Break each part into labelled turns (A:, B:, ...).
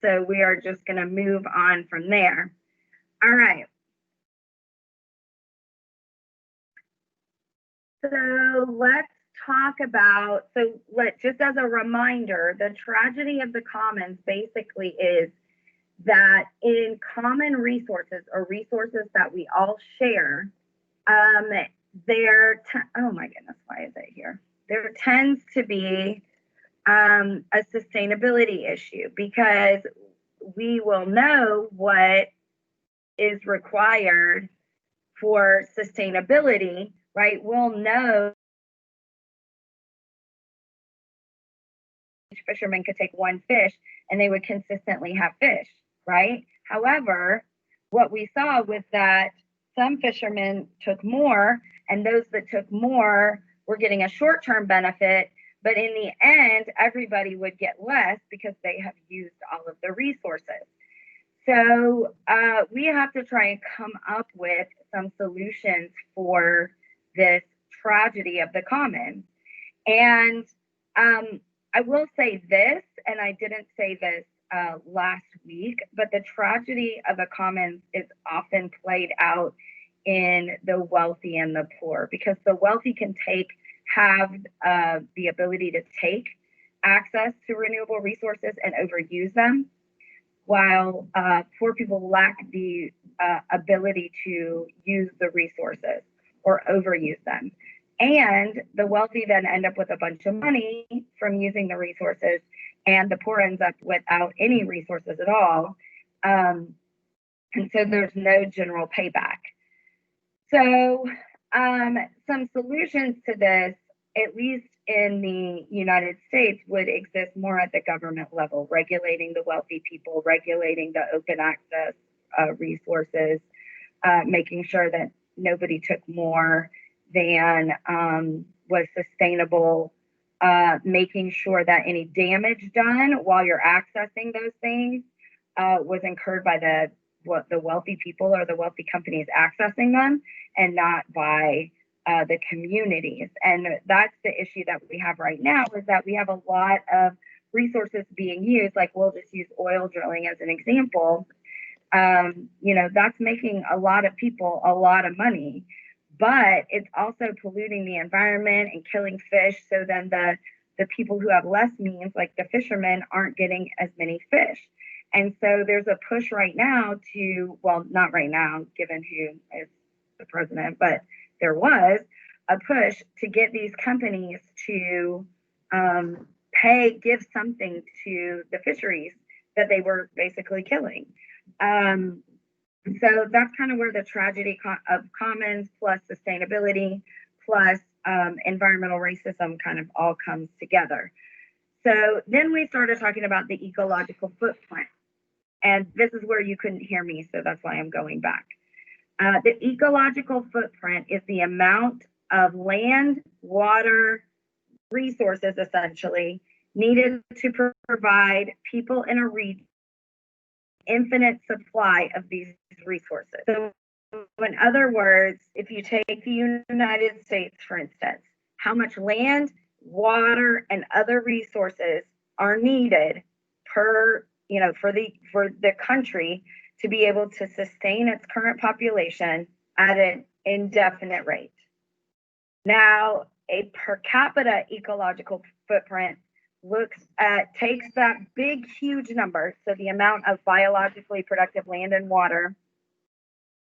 A: so we are just going to move on from there. All right. So let's talk about, just as a reminder, the tragedy of the commons basically is that in common resources or resources that we all share, oh my goodness, why is it here? There tends to be a sustainability issue because we will know what is required for sustainability, right? We'll know each fisherman could take one fish and they would consistently have fish, right? However, what we saw was that some fishermen took more, and those that took more were getting a short-term benefit, but in the end, everybody would get less because they have used all of the resources. So we have to try and come up with some solutions for this tragedy of the commons. And I will say this, and I didn't say this last week, but the tragedy of the commons is often played out in the wealthy and the poor, because the wealthy can have the ability to take access to renewable resources and overuse them, while poor people lack the ability to use the resources or overuse them. And the wealthy then end up with a bunch of money from using the resources, and the poor ends up without any resources at all. And so there's no general payback. So some solutions to this, at least in the United States, would exist more at the government level, regulating the wealthy people, regulating the open access resources, making sure that nobody took more than was sustainable, making sure that any damage done while you're accessing those things was incurred by the wealthy people or the wealthy companies accessing them, and not by the communities. And that's the issue that we have right now, is that we have a lot of resources being used. Like, we'll just use oil drilling as an example. That's making a lot of people a lot of money, but it's also polluting the environment and killing fish. So then the people who have less means, like the fishermen, aren't getting as many fish. And so there's a push right now well, not right now, given who is the president, but there was a push to get these companies to give something to the fisheries that they were basically killing. So that's kind of where the tragedy of commons plus sustainability plus environmental racism kind of all comes together. So then we started talking about the ecological footprint. And this is where you couldn't hear me, so that's why I'm going back. The ecological footprint is the amount of land, water, resources essentially needed to provide people in a region infinite supply of these resources. So in other words, if you take the United States, for instance, how much land, water, and other resources are needed for the country to be able to sustain its current population at an indefinite rate. Now, a per capita ecological footprint takes that big, huge number, so the amount of biologically productive land and water,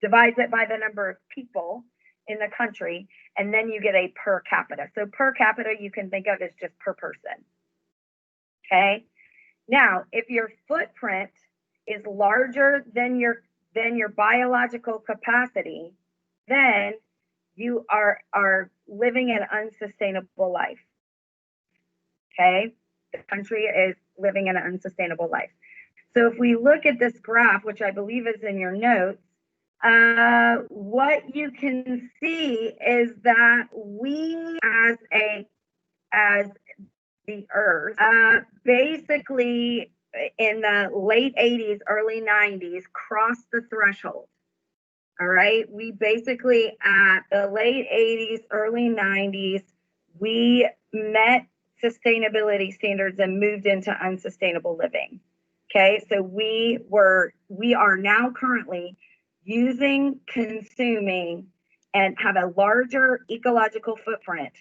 A: divides it by the number of people in the country, and then you get a per capita. So per capita you can think of as just per person. Okay? Now, if your footprint is larger than your biological capacity, then you are living an unsustainable life. Okay? The country is living an unsustainable life. So if we look at this graph, which I believe is in your notes, what you can see is that we as the earth, basically in the late 80s, early 90s, crossed the threshold. All right. We basically, at the late 80s, early 90s, we met sustainability standards and moved into unsustainable living. Okay, so we are now currently using, consuming, and have a larger ecological footprint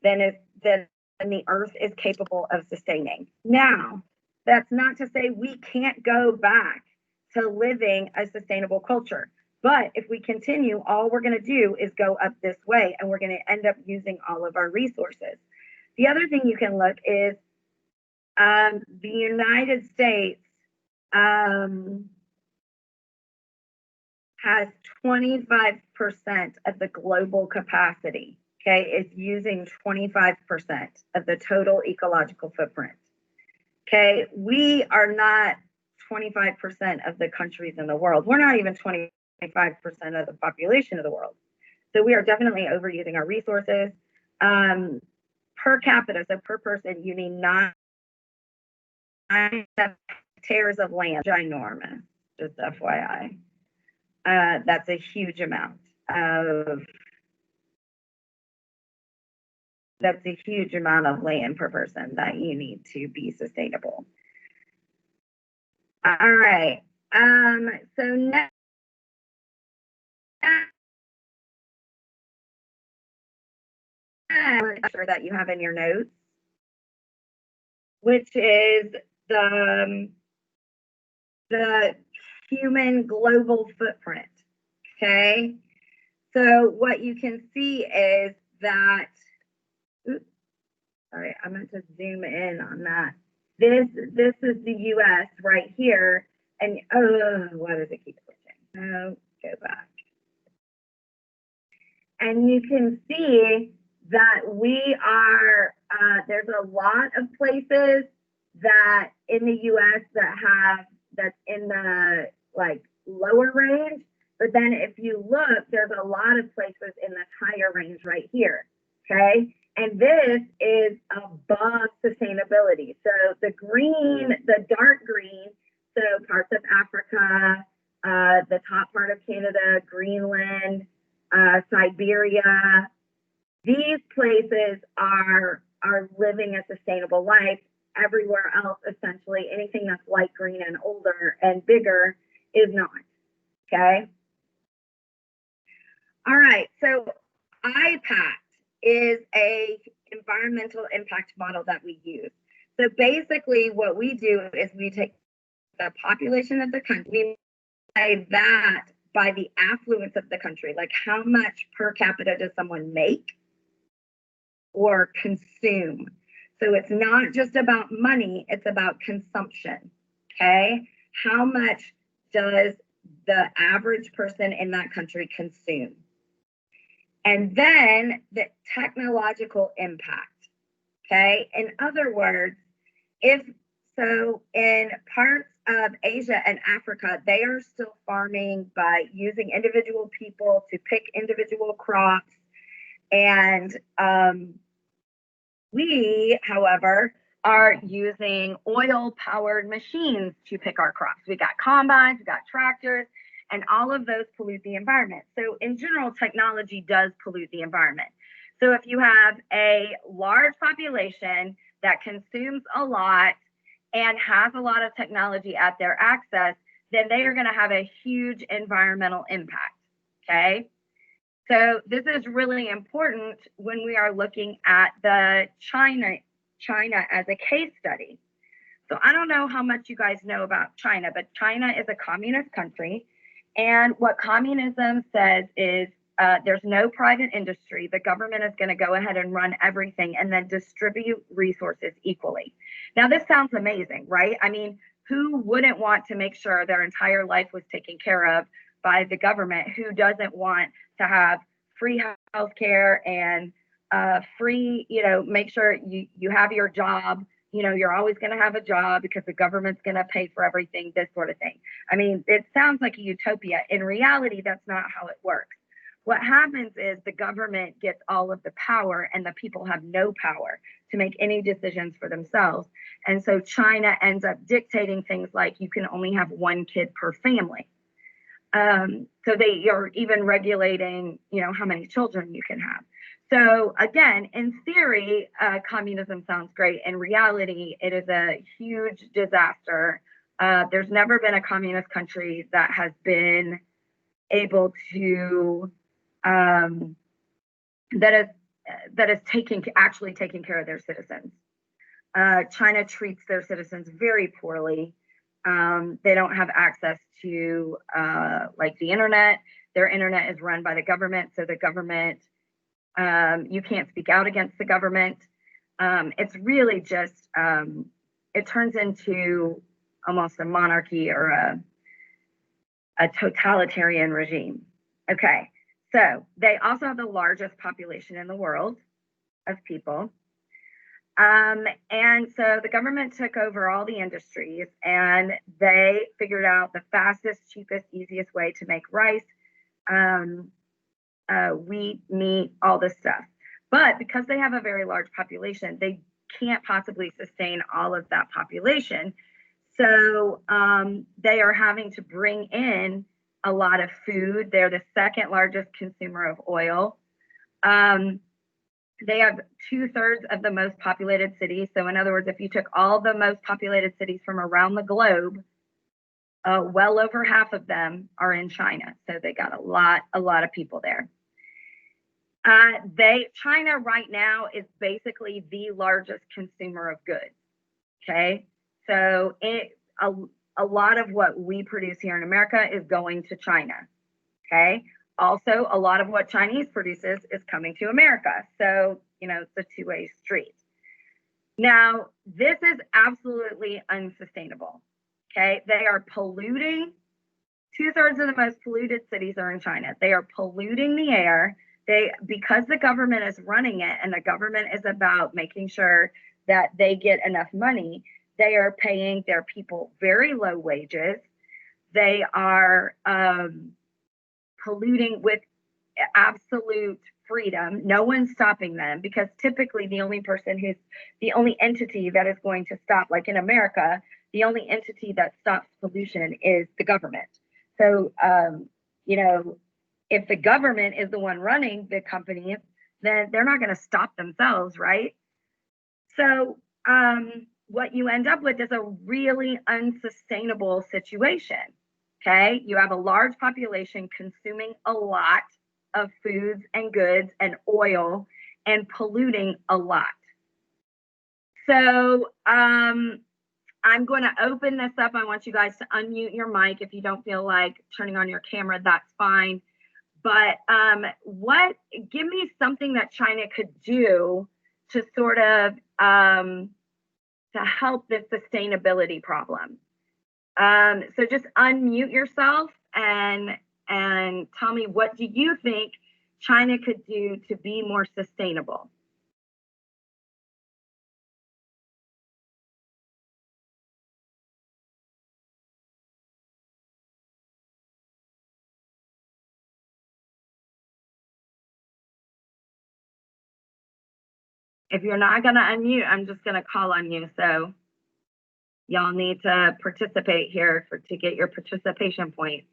A: than the earth is capable of sustaining. Now, that's not to say we can't go back to living a sustainable culture. But if we continue, all we're going to do is go up this way, and we're going to end up using all of our resources. The other thing you can look is the United States has 25% of the global capacity. Okay, it's using 25% of the total ecological footprint. Okay, we are not 25% of the countries in the world. We're not even 25% of the population of the world. So we are definitely overusing our resources. Per capita, so per person, you need 9 hectares of land. Ginormous, just FYI. That's a huge amount of land per person that you need to be sustainable. All right. So next, make sure that you have in your notes, which is the human global footprint. Okay. So what you can see is that, oops, sorry, I meant to zoom in on that. This is the US right here. And why does it keep switching? Oh, go back. And you can see that we are, there's a lot of places that in the US that's in the like lower range. But then if you look, there's a lot of places in this higher range right here. Okay. And this is above sustainability. So the green, the dark green, so parts of Africa, the top part of Canada, Greenland, Siberia, these places are living a sustainable life. Everywhere else, essentially, anything that's light green and older and bigger is not. Okay. All right. So IPACT is a environmental impact model that we use. So basically, what we do is we take the population of the country, by that by the affluence of the country, like how much per capita does someone make or consume. So it's not just about money, it's about consumption. Okay. How much does the average person in that country consume? And then the technological impact. Okay. In other words, in parts of Asia and Africa, they are still farming by using individual people to pick individual crops. And we, however, are using oil-powered machines to pick our crops. We got combines, we got tractors, and all of those pollute the environment. So in general, technology does pollute the environment. So if you have a large population that consumes a lot and has a lot of technology at their access, then they are going to have a huge environmental impact. Okay. So this is really important when we are looking at the China as a case study. So I don't know how much you guys know about China, but China is a communist country. And what communism says is there's no private industry. The government is going to go ahead and run everything and then distribute resources equally. Now, this sounds amazing, right? I mean, who wouldn't want to make sure their entire life was taken care of by the government? Who doesn't want to have free health care and free, make sure you have your job? You're always going to have a job because the government's going to pay for everything, this sort of thing. I mean, it sounds like a utopia. In reality, that's not how it works. What happens is the government gets all of the power and the people have no power to make any decisions for themselves. And so China ends up dictating things like you can only have one kid per family. So they are even regulating, how many children you can have. So again, in theory, communism sounds great. In reality, it is a huge disaster There's never been a communist country that has been able to that is actually taking care of their citizens. China treats their citizens very poorly. They don't have access to like the internet. Their internet is run by the government, so the government, you can't speak out against the government. It's really just, it turns into almost a monarchy or a totalitarian regime. Okay, so they also have the largest population in the world of people. And so the government took over all the industries and they figured out the fastest, cheapest, easiest way to make rice, wheat, meat, all this stuff. But because they have a very large population, they can't possibly sustain all of that population. So they are having to bring in a lot of food. They're the second largest consumer of oil. They have 2/3 of the most populated cities. So in other words, if you took all the most populated cities from around the globe, well over half of them are in China. So they got a lot of people there. China right now is basically the largest consumer of goods. Okay. So a lot of what we produce here in America is going to China. Okay. Also, a lot of what Chinese produces is coming to America. So, you know, it's a two-way street. Now, this is absolutely unsustainable. Okay. They are polluting. 2/3 of the most polluted cities are in China. They are polluting the air. Because the government is running it and the government is about making sure that they get enough money, they are paying their people very low wages. They are polluting with absolute freedom. No one's stopping them because typically the only entity that is going to stop, like in America, the only entity that stops pollution is the government. So, you know, if the government is the one running the company, then they're not going to stop themselves, right? So what you end up with is a really unsustainable situation. Okay, you have a large population consuming a lot of foods and goods and oil and polluting a lot. So I'm going to open this up. I want you guys to unmute your mic. If you don't feel like turning on your camera, that's fine. But give me something that China could do to sort of to help this sustainability problem. So just unmute yourself and tell me, what do you think China could do to be more sustainable? If you're not going to unmute, I'm just going to call on you. So y'all need to participate here to get your participation points.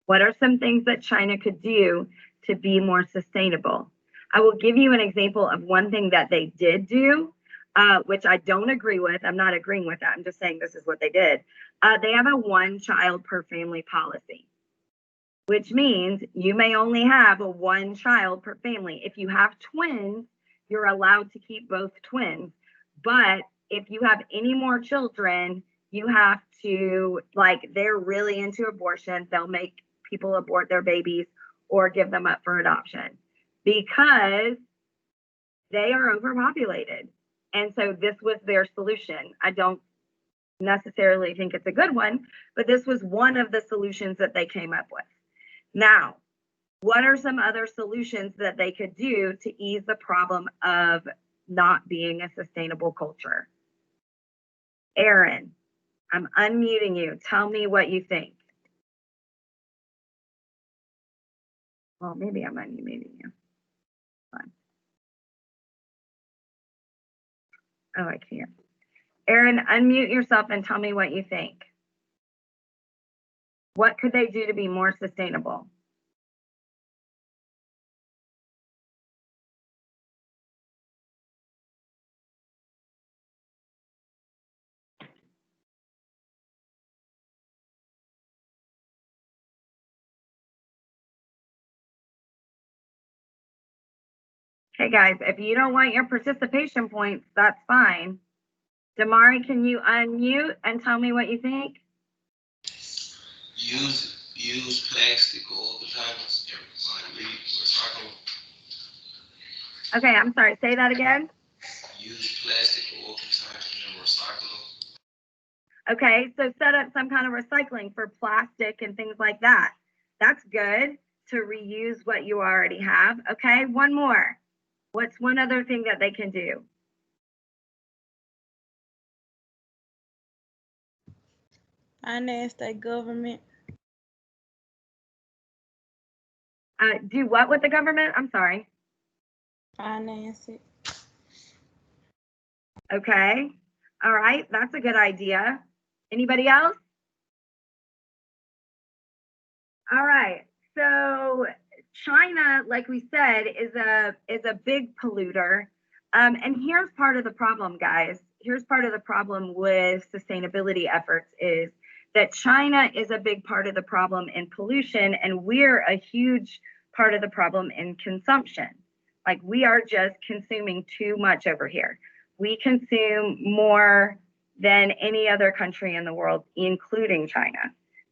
A: What are some things that China could do to be more sustainable? I will give you an example of one thing that they did do, which I don't agree with. I'm not agreeing with that. I'm just saying this is what they did. They have a one child per family policy, which means you may only have a one child per family. If you have twins, you're allowed to keep both twins. But if you have any more children, you have to, like, they're really into abortion. They'll make people abort their babies or give them up for adoption because they are overpopulated. And so this was their solution. I don't necessarily think it's a good one, but this was one of the solutions that they came up with. Now, what are some other solutions that they could do to ease the problem of not being a sustainable culture? Aaron, I'm unmuting you. Tell me what you think. Well, maybe I'm unmuting you. Fine. Oh, I can't. Aaron, unmute yourself and tell me what you think. What could they do to be more sustainable? Okay, guys, if you don't want your participation points, that's fine. Damari, can you unmute and tell me what you think?
B: Use plastic or containers and recycle.
A: Okay, I'm sorry. Say that again.
B: Use plastic or containers and recycle.
A: Okay, so set up some kind of recycling for plastic and things like that. That's good to reuse what you already have. Okay, one more. What's one other thing that they can do?
C: Finance that government.
A: Do what with the government? I'm sorry.
C: Finance it.
A: Okay. All right, that's a good idea. Anybody else? All right. So China, like we said, is a big polluter. And here's part of the problem, guys. Here's part of the problem with sustainability efforts is that China is a big part of the problem in pollution, and we're a huge part of the problem in consumption. Like we are just consuming too much over here. We consume more than any other country in the world, including China.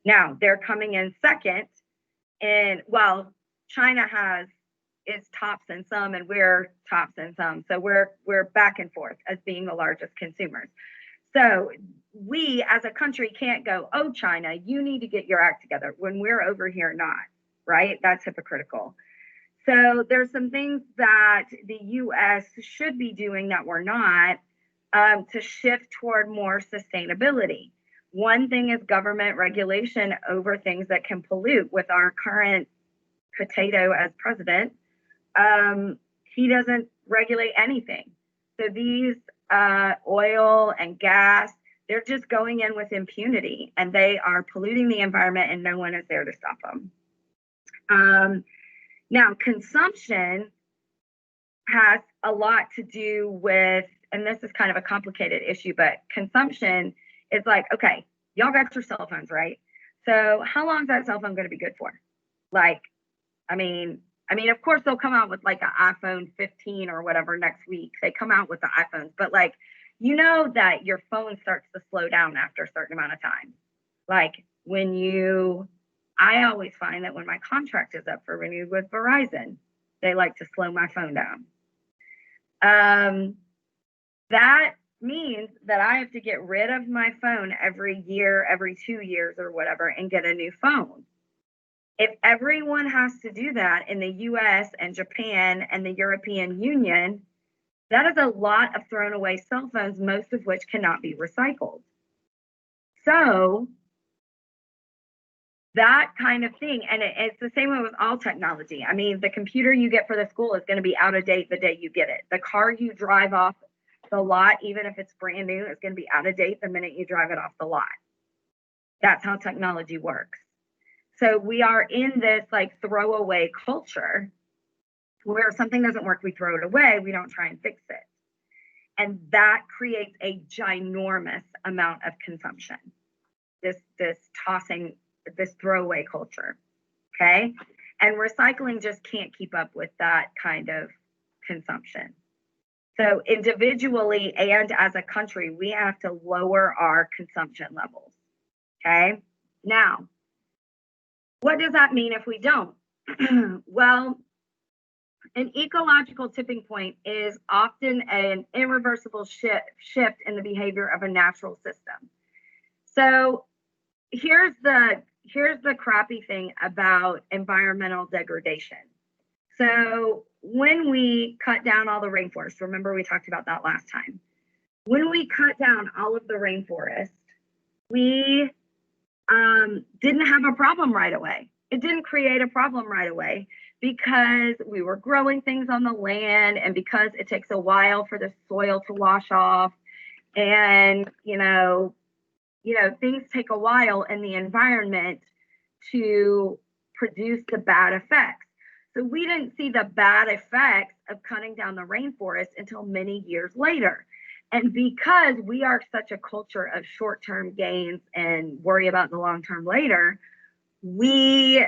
A: Now they're coming in second, and well, China has its tops in some, and we're tops in some. So we're back and forth as being the largest consumers. So we as a country can't go, oh China, you need to get your act together when we're over here not, right? That's hypocritical. So there's some things that the US should be doing that we're not, to shift toward more sustainability. One thing is government regulation over things that can pollute. With our current potato as president, he doesn't regulate anything. So these oil and gas, they're just going in with impunity and they are polluting the environment and no one is there to stop them. Now, consumption has a lot to do with, and this is kind of a complicated issue, but consumption is like, okay, y'all got your cell phones, right? So how long is that cell phone going to be good for? Like, I mean, of course they'll come out with like an iPhone 15 or whatever next week. They come out with the iPhones, but like, you know that your phone starts to slow down after a certain amount of time. Like I always find that when my contract is up for renewal with Verizon, they like to slow my phone down. That means that I have to get rid of my phone every year, every 2 years or whatever, and get a new phone. If everyone has to do that in the US and Japan and the European Union, that is a lot of thrown away cell phones, most of which cannot be recycled. So that kind of thing, and it's the same way with all technology. I mean, the computer you get for the school is going to be out of date the day you get it. The car you drive off the lot, even if it's brand new, is going to be out of date the minute you drive it off the lot. That's how technology works. So we are in this like throwaway culture where if something doesn't work, we throw it away. We don't try and fix it. And that creates a ginormous amount of consumption. This tossing, this throwaway culture. Okay. And recycling just can't keep up with that kind of consumption. So individually and as a country, we have to lower our consumption levels. Okay. Now, what does that mean if we don't? Well, an ecological tipping point is often an irreversible shift in the behavior of a natural system. So here's the crappy thing about environmental degradation. So when we cut down all the rainforest, remember we talked about that last time. When we cut down all of the rainforest, we didn't have a problem right away. It didn't create a problem right away because we were growing things on the land and because it takes a while for the soil to wash off, and things take a while in the environment to produce the bad effects. So we didn't see the bad effects of cutting down the rainforest until many years later. And because we are such a culture of short-term gains and worry about the long term later, we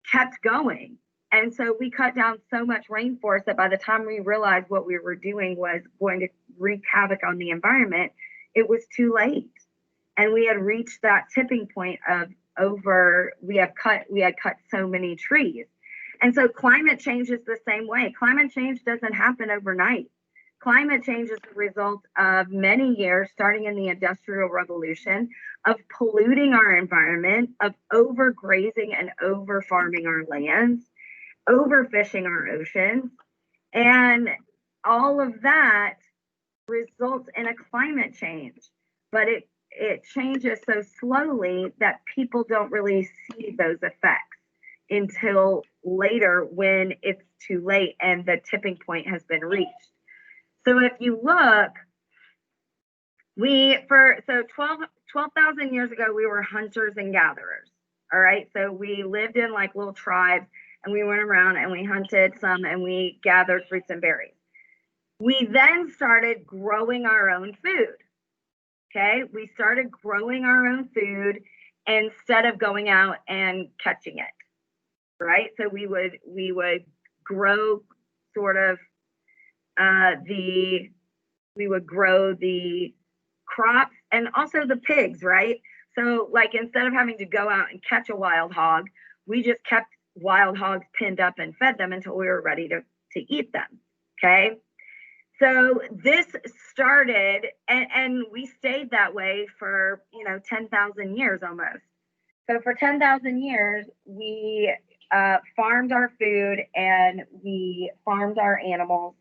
A: kept going. And so we cut down so much rainforest that by the time we realized what we were doing was going to wreak havoc on the environment, it was too late. And we had reached that tipping point of we had cut so many trees. And so climate change is the same way. Climate change doesn't happen overnight. Climate change is the result of many years, starting in the Industrial Revolution, of polluting our environment, of overgrazing and overfarming our lands, overfishing our oceans, and all of that results in a climate change. But it changes so slowly that people don't really see those effects until later when it's too late and the tipping point has been reached. So if you look, 12,000 years ago, we were hunters and gatherers. All right. So we lived in like little tribes and we went around and we hunted some and we gathered fruits and berries. We then started growing our own food. Okay. We started growing our own food instead of going out and catching it. Right. So we would grow sort of we would grow the crops and also the pigs, right? So like instead of having to go out and catch a wild hog, we just kept wild hogs pinned up and fed them until we were ready to eat them. Okay. So this started and we stayed that way for 10,000 years almost. So for 10,000 years, we farmed our food and we farmed our animals.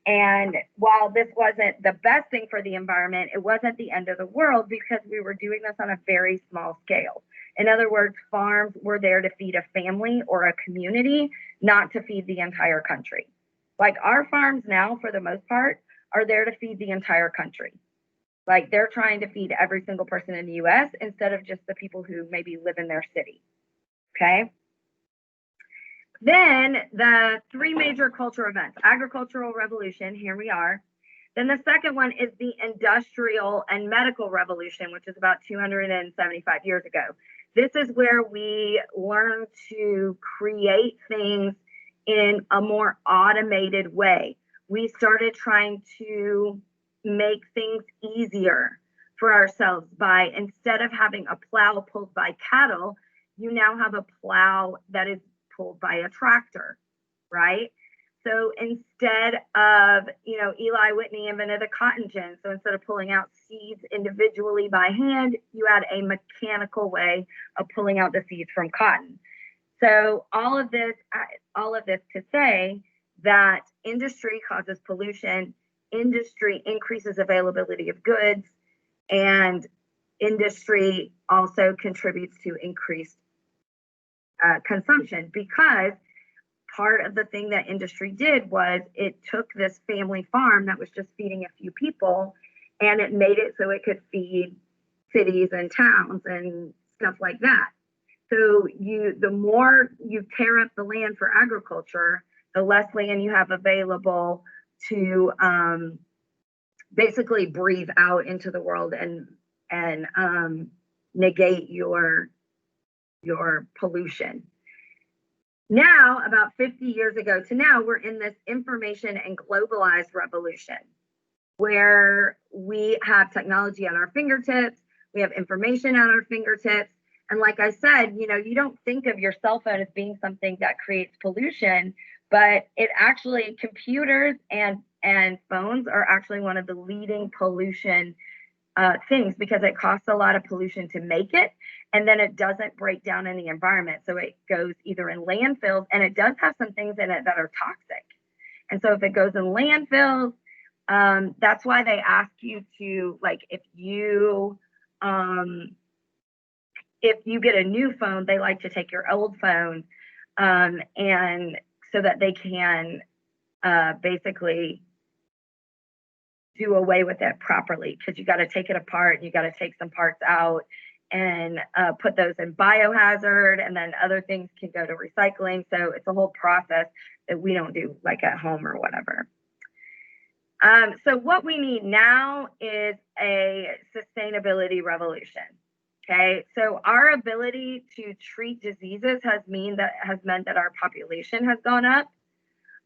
A: And while this wasn't the best thing for the environment, it wasn't the end of the world because we were doing this on a very small scale. In other words, farms were there to feed a family or a community, not to feed the entire country. Like our farms now, for the most part, are there to feed the entire country. Like they're trying to feed every single person in the US instead of just the people who maybe live in their city. Okay. Then the three major cultural events: agricultural revolution, here we are. Then the second one is the industrial and medical revolution, which is about 275 years ago. This is where we learn to create things in a more automated way. We started trying to make things easier for ourselves by, instead of having a plow pulled by cattle, you now have a plow that is pulled by a tractor, right? So instead of, Eli Whitney invented a cotton gin. So instead of pulling out seeds individually by hand, you had a mechanical way of pulling out the seeds from cotton. So all of this to say that industry causes pollution, industry increases availability of goods, and industry also contributes to increased consumption, because part of the thing that industry did was it took this family farm that was just feeding a few people and it made it so it could feed cities and towns and stuff like that. So the more you tear up the land for agriculture, the less land you have available to basically breathe out into the world and negate your pollution. Now, about 50 years ago to now, we're in this information and globalized revolution where we have technology at our fingertips, we have information at our fingertips. And like I said, you don't think of your cell phone as being something that creates pollution, but it actually, computers and phones are actually one of the leading pollution things, because it costs a lot of pollution to make it, and then it doesn't break down in the environment. So it goes either in landfills, and it does have some things in it that are toxic. And so if it goes in landfills, that's why they ask you to, like, if you get a new phone, they like to take your old phone, and so that they can basically do away with it properly, because you got to take it apart and you got to take some parts out and put those in biohazard, and then other things can go to recycling. So it's a whole process that we don't do like at home or whatever. So what we need now is a sustainability revolution. Okay, so our ability to treat diseases has meant that our population has gone up.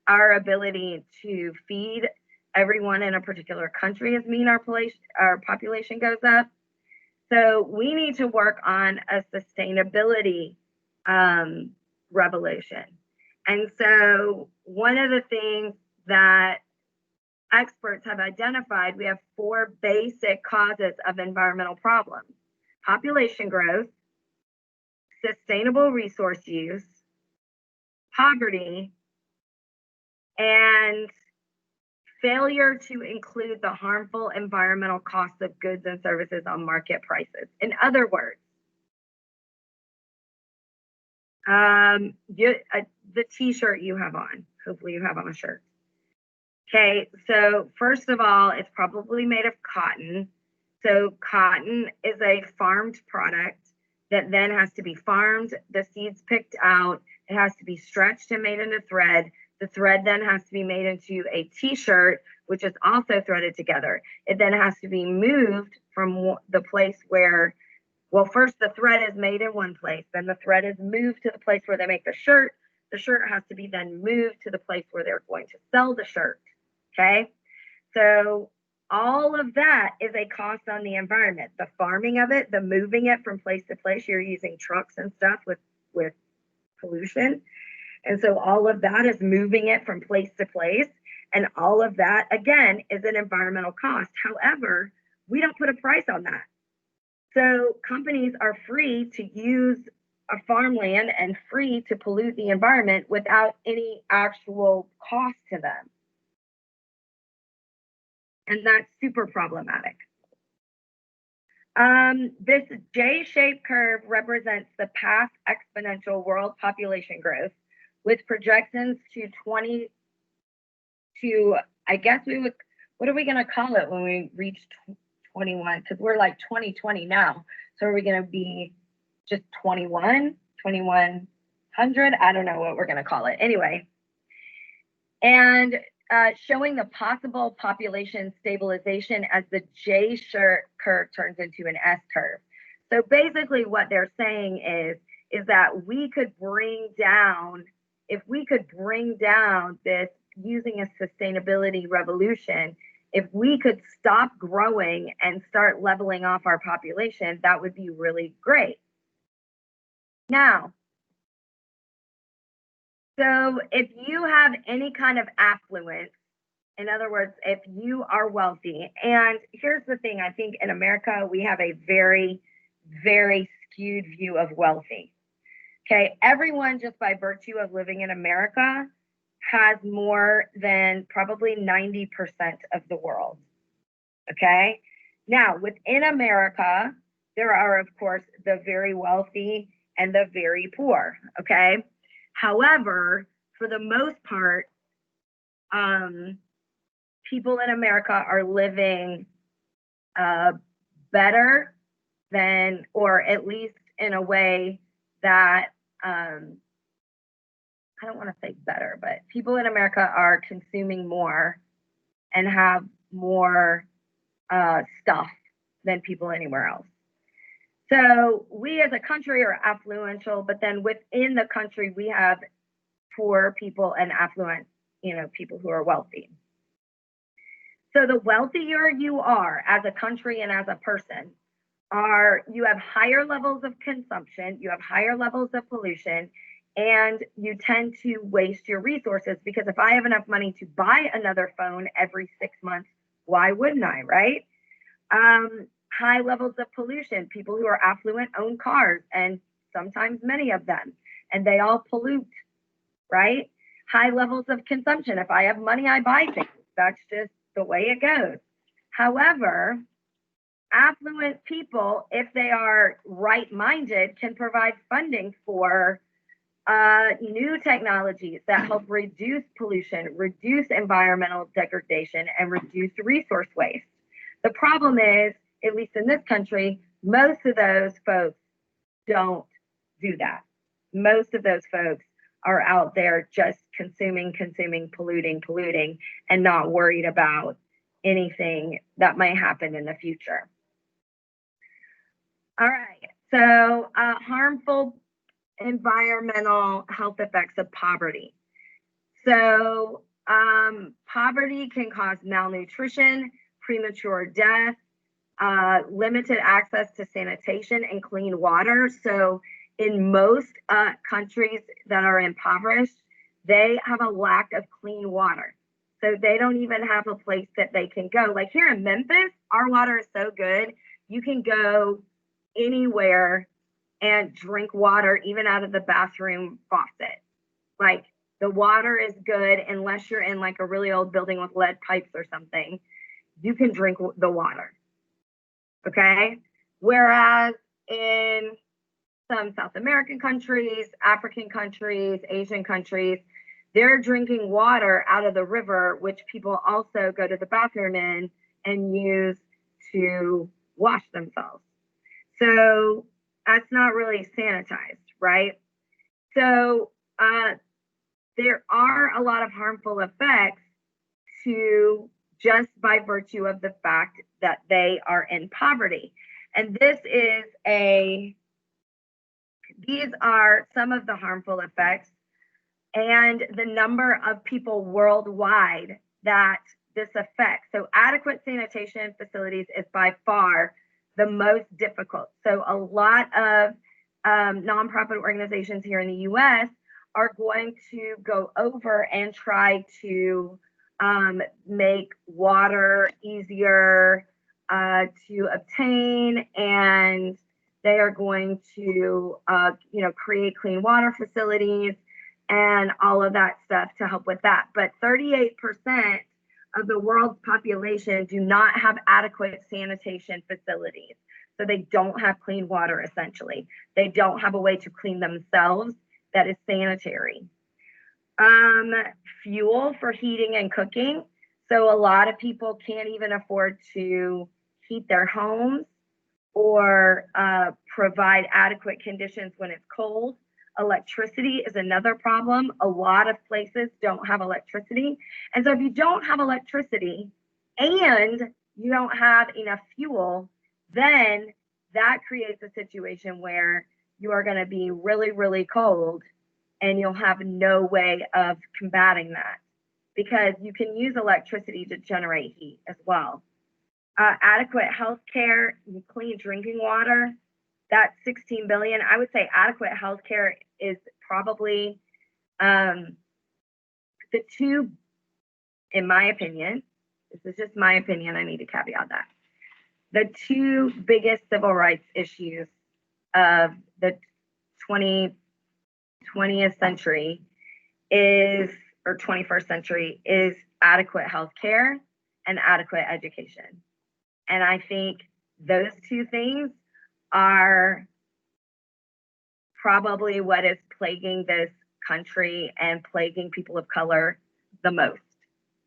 A: Our ability to feed everyone in a particular country has mean our population goes up. So we need to work on a sustainability revolution. And so one of the things that experts have identified, we have four basic causes of environmental problems: population growth, sustainable resource use, poverty, and failure to include the harmful environmental costs of goods and services on market prices. In other words, the t-shirt you have on, hopefully you have on a shirt. Okay, so first of all, it's probably made of cotton. So cotton is a farmed product that then has to be farmed, the seeds picked out, it has to be stretched and made into thread. The thread then has to be made into a t-shirt, which is also threaded together. It then has to be moved from the place where, well, first the thread is made in one place, then the thread is moved to the place where they make the shirt. The shirt has to be then moved to the place where they're going to sell the shirt. Okay, so all of that is a cost on the environment. The farming of it, the moving it from place to place, you're using trucks and stuff with pollution. And so all of that is moving it from place to place. And all of that, again, is an environmental cost. However, we don't put a price on that. So companies are free to use a farmland and free to pollute the environment without any actual cost to them. And that's super problematic. This J-shaped curve represents the past exponential world population growth with projections I guess what are we going to call it when we reach 21? Because we're like 2020 now. So are we going to be just 2100? I don't know what we're going to call it. Anyway. And showing the possible population stabilization as the J-shaped curve turns into an S curve. So basically what they're saying is that we could bring down, if we could bring down this using a sustainability revolution, if we could stop growing and start leveling off our population, that would be really great. Now, so if you have any kind of affluence, in other words, if you are wealthy, and here's the thing, I think in America, we have a very, very skewed view of wealthy. Okay, everyone just by virtue of living in America has more than probably 90% of the world. Okay, now within America, there are, of course, the very wealthy and the very poor. Okay, however, for the most part, people in America are living better than, or at least in a way that, I don't want to say better, but people in America are consuming more and have more stuff than people anywhere else. So we as a country are affluential, but then within the country, we have poor people and affluent, people who are wealthy. So the wealthier you are as a country and as a person, you have higher levels of consumption, you have higher levels of pollution, and you tend to waste your resources, because if I have enough money to buy another phone every 6 months, why wouldn't I, right? High levels of pollution. People who are affluent own cars, and sometimes many of them, and they all pollute, right? High levels of consumption. If I have money, I buy things. That's just the way it goes. However, affluent people, if they are right-minded, can provide funding for new technologies that help reduce pollution, reduce environmental degradation, and reduce resource waste. The problem is, at least in this country, most of those folks don't do that. Most of those folks are out there just consuming, polluting, and not worried about anything that might happen in the future. All right. So, harmful environmental health effects of poverty. So, poverty can cause malnutrition, premature death, limited access to sanitation and clean water. So, in most countries that are impoverished, they have a lack of clean water. So, they don't even have a place that they can go. Like here in Memphis, our water is so good, you can go anywhere and drink water, even out of the bathroom faucet. Like the water is good unless you're in like a really old building with lead pipes or something. You can drink the water. Okay. Whereas in some South American countries, African countries, Asian countries, they're drinking water out of the river, which people also go to the bathroom in and use to wash themselves. So that's not really sanitized, right? So there are a lot of harmful effects to just by virtue of the fact that they are in poverty. And these are some of the harmful effects and the number of people worldwide that this affects. So, adequate sanitation facilities is by far the most difficult. So, a lot of nonprofit organizations here in the US are going to go over and try to make water easier to obtain, and they are going to, create clean water facilities and all of that stuff to help with that. But 38% of the world's population do not have adequate sanitation facilities. So they don't have clean water, essentially. They don't have a way to clean themselves that is sanitary. Fuel for heating and cooking. So a lot of people can't even afford to heat their homes or provide adequate conditions when it's cold. Electricity is another problem. A lot of places don't have electricity. And so if you don't have electricity and you don't have enough fuel, then that creates a situation where you are going to be really, really cold and you'll have no way of combating that because you can use electricity to generate heat as well. Adequate health care, clean drinking water, that's 16 billion. I would say adequate health care is probably the two, in my opinion, this is just my opinion, I need to caveat that. The two biggest civil rights issues of the 20th century or 21st century is adequate health care and adequate education. And I think those two things are probably what is plaguing this country and plaguing people of color the most,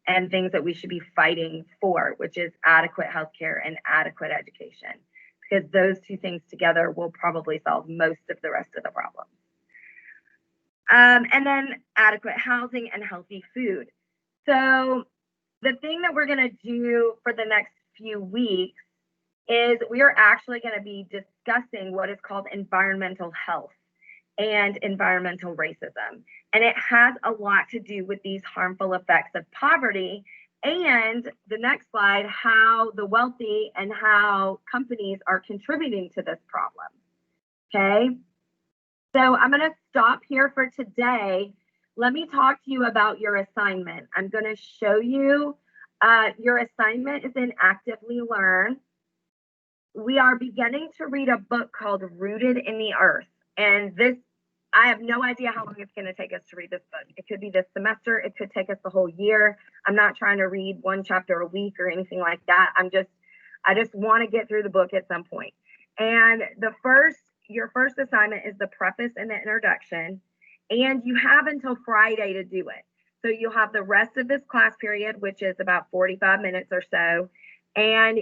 A: and things that we should be fighting for, which is adequate healthcare and adequate education, because those two things together will probably solve most of the rest of the problems. And then adequate housing and healthy food. So the thing that we're going to do for the next few weeks is we are actually going to be discussing what is called environmental health and environmental racism. And it has a lot to do with these harmful effects of poverty. And the next slide, how the wealthy and how companies are contributing to this problem. Okay. So I'm going to stop here for today. Let me talk to you about your assignment. I'm going to show you your assignment is in Actively Learn. We are beginning to read a book called Rooted in the Earth. And this, I have no idea how long it's going to take us to read this book. It could be this semester. It could take us the whole year. I'm not trying to read one chapter a week or anything like that. I just want to get through the book at some point. And your first assignment is the preface and the introduction. And you have until Friday to do it. So you'll have the rest of this class period, which is about 45 minutes or so. And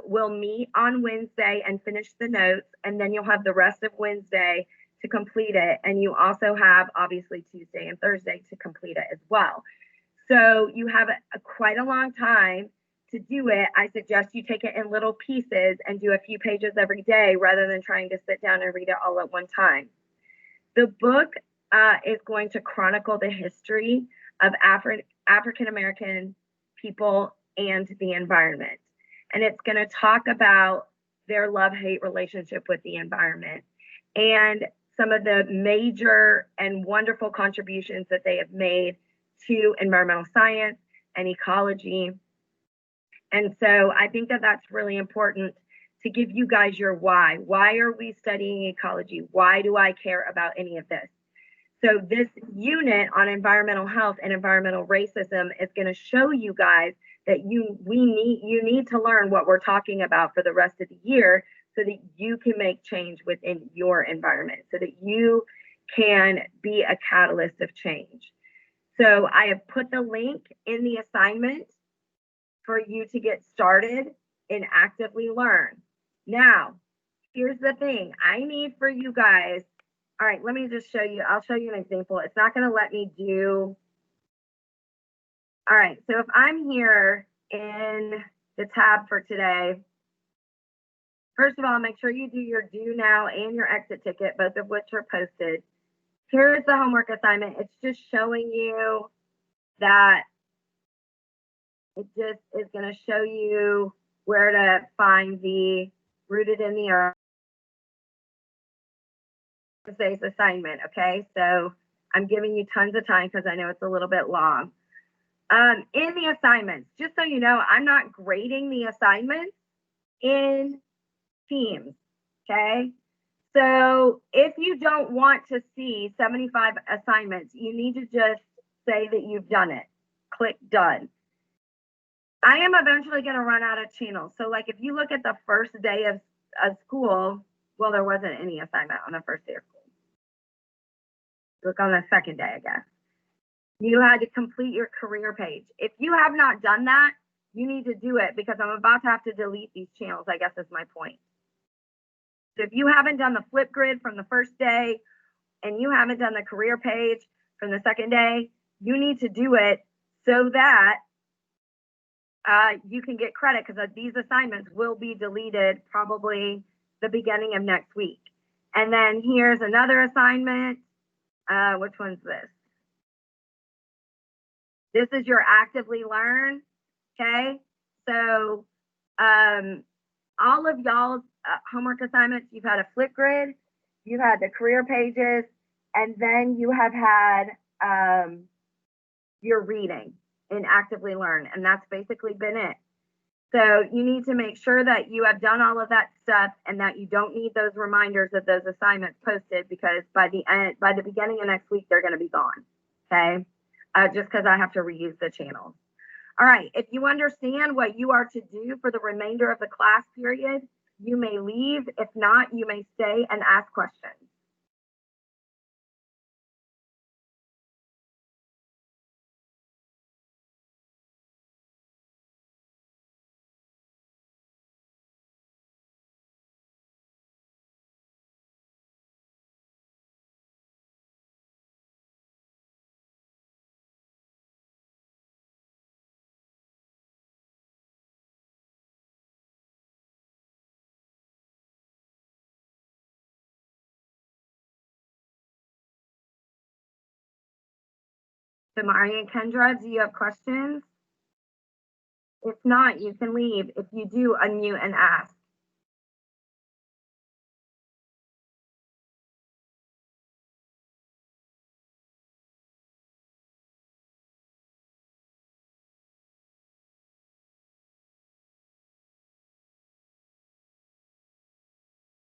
A: we'll meet on Wednesday and finish the notes. And then you'll have the rest of Wednesday to complete it. And you also have obviously Tuesday and Thursday to complete it as well. So you have quite a long time to do it, I suggest you take it in little pieces and do a few pages every day rather than trying to sit down and read it all at one time. The book is going to chronicle the history of African American people and the environment. And it's going to talk about their love hate relationship with the environment and some of the major and wonderful contributions that they have made to environmental science and ecology. And so I think that that's really important to give you guys your why. Why are we studying ecology? Why do I care about any of this? So this unit on environmental health and environmental racism is going to show you guys that you need to learn what we're talking about for the rest of the year so that you can make change within your environment, so that you can be a catalyst of change. So I have put the link in the assignment for you to get started and actively learn. Now, here's the thing. I need for you guys. All right, let me just show you. I'll show you an example. It's not going to let me do. All right, so if I'm here in the tab for today, first of all, make sure you do your due now and your exit ticket, both of which are posted. Here's the homework assignment. It's just showing you that it just is going to show you where to find the Rooted in the Earth today's assignment. Okay, so I'm giving you tons of time because I know it's a little bit long. In the assignments, just so you know, I'm not grading the assignments in teams. Okay, so if you don't want to see 75 assignments, you need to just say that you've done it. Click done. I am eventually going to run out of channels. So like if you look at the first day of school, well, there wasn't any assignment on the first day of school. Look on the second day, I guess. You had to complete your career page. If you have not done that, you need to do it because I'm about to have to delete these channels, I guess is my point. So if you haven't done the flip grid from the first day and you haven't done the career page from the second day, you need to do it so that you can get credit because these assignments will be deleted probably the beginning of next week. And then here's another assignment. Which one's this? This is your actively learn. Okay. So all of y'all's homework assignments, you've had a flip grid, you've had the career pages, and then you have had your reading in actively learn. And that's basically been it. So you need to make sure that you have done all of that stuff and that you don't need those reminders of those assignments posted because by the beginning of next week, they're going to be gone. Okay. Just because I have to reuse the channels. All right. If you understand what you are to do for the remainder of the class period, you may leave. If not, you may stay and ask questions. So Mari and Kendra, do you have questions? If not, you can leave. If you do, unmute and ask.